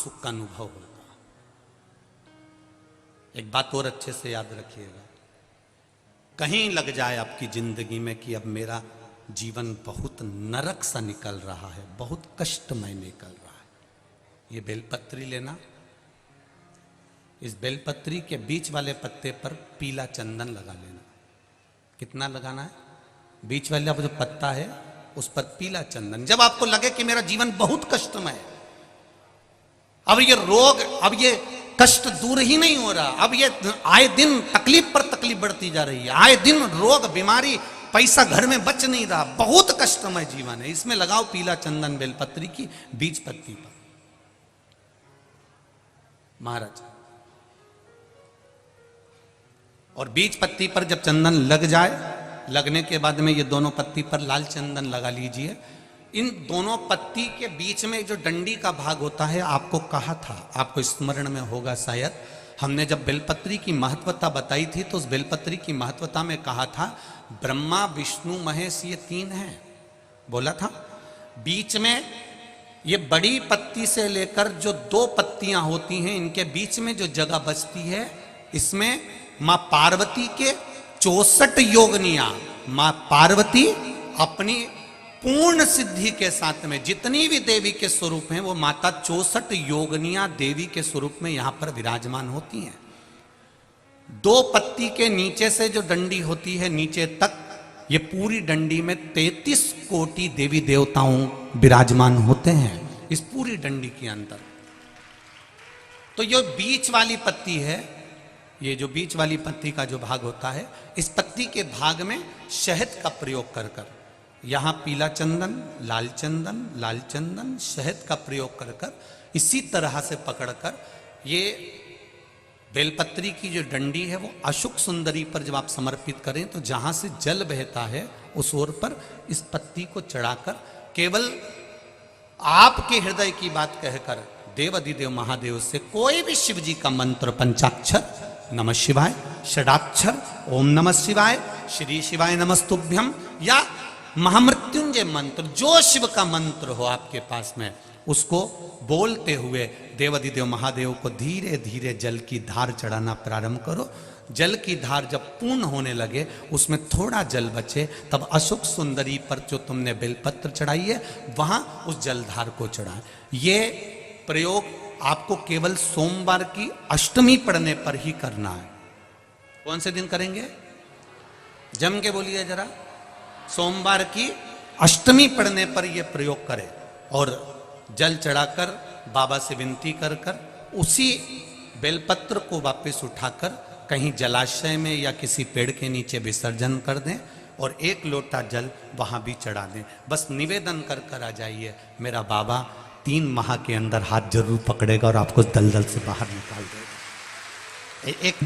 सुख का अनुभव होगा। एक बात और अच्छे से याद रखिएगा, कहीं लग जाए आपकी जिंदगी में कि अब मेरा जीवन बहुत नरक सा निकल रहा है, बहुत कष्टमय निकल रहा है, ये बेलपत्री लेना, इस बेलपत्री के बीच वाले पत्ते पर पीला चंदन लगा लेना। कितना लगाना है? बीच वाला जो पत्ता है उस पर पीला चंदन। जब आपको लगे कि मेरा जीवन बहुत कष्टमय है, अब ये रोग, अब ये कष्ट दूर ही नहीं हो रहा, अब ये आए दिन तकलीफ पर तकलीफ बढ़ती जा रही है, आए दिन रोग बीमारी, पैसा घर में बच नहीं रहा, बहुत कष्टमय जीवन है, इसमें लगाओ पीला चंदन बेलपत्री की बीज पत्ती पर। महाराज, और बीज पत्ती पर जब चंदन लग जाए, लगने के बाद में ये दोनों पत्ती पर लाल चंदन लगा लीजिए। इन दोनों पत्ती के बीच में जो डंडी का भाग होता है, आपको कहा था, आपको स्मरण में होगा शायद, हमने जब बेलपत्री की महत्वता बताई थी तो उस बेलपत्री की महत्वता में कहा था ब्रह्मा विष्णु महेश ये तीन हैं, बोला था। बीच में ये बड़ी पत्ती से लेकर जो दो पत्तियां होती हैं, इनके बीच में जो जगह बचती है, इसमें मां पार्वती के 64 योगनियां, मां पार्वती अपनी पूर्ण सिद्धि के साथ में जितनी भी देवी के स्वरूप हैं, वो माता 64 योगनियां देवी के स्वरूप में यहां पर विराजमान होती हैं। दो पत्ती के नीचे से जो डंडी होती है नीचे तक, ये पूरी डंडी में 33 कोटि देवी देवताओं विराजमान होते हैं इस पूरी डंडी के अंदर। तो ये बीच वाली पत्ती है, ये जो बीच वाली पत्ती का जो भाग होता है, इस पत्ती के भाग में शहद का प्रयोग कर कर, यहां पीला चंदन, लाल चंदन, लाल चंदन, शहद का प्रयोग कर कर, इसी तरह से पकड़कर ये बेलपत्री की जो डंडी है वो अशुक सुंदरी पर जब आप समर्पित करें तो जहां से जल बहता है उस ओर पर इस पत्ती को चढ़ाकर केवल आपके हृदय की बात कहकर देवाधिदेव महादेव से कोई भी शिव जी का मंत्र, पंचाक्षर नमः शिवाय, षडाक्षर ओम नमः शिवाय, श्री शिवाय नमस्तुभ्यम, या महामृत्युंजय मंत्र, जो शिव का मंत्र हो आपके पास में, उसको बोलते हुए देवाधिदेव महादेव को धीरे धीरे जल की धार चढ़ाना प्रारंभ करो। जल की धार जब पूर्ण होने लगे, उसमें थोड़ा जल बचे, तब अशोक सुंदरी पर जो तुमने बेलपत्र चढ़ाई है वहां उस जलधार को चढ़ाए। ये प्रयोग आपको केवल सोमवार की अष्टमी पढ़ने पर ही करना है। कौन से दिन करेंगे? जम के बोलिए जरा। सोमवार की अष्टमी पढ़ने पर यह प्रयोग करें और जल चढ़ाकर बाबा से विनती कर कर उसी बेलपत्र को वापस उठाकर कहीं जलाशय में या किसी पेड़ के नीचे विसर्जन कर दें और एक लोटा जल वहां भी चढ़ा दें। बस निवेदन कर कर आ जाइए, मेरा बाबा 3 माह के अंदर हाथ जरूर पकड़ेगा और आपको दलदल से बाहर निकाल देगा। एक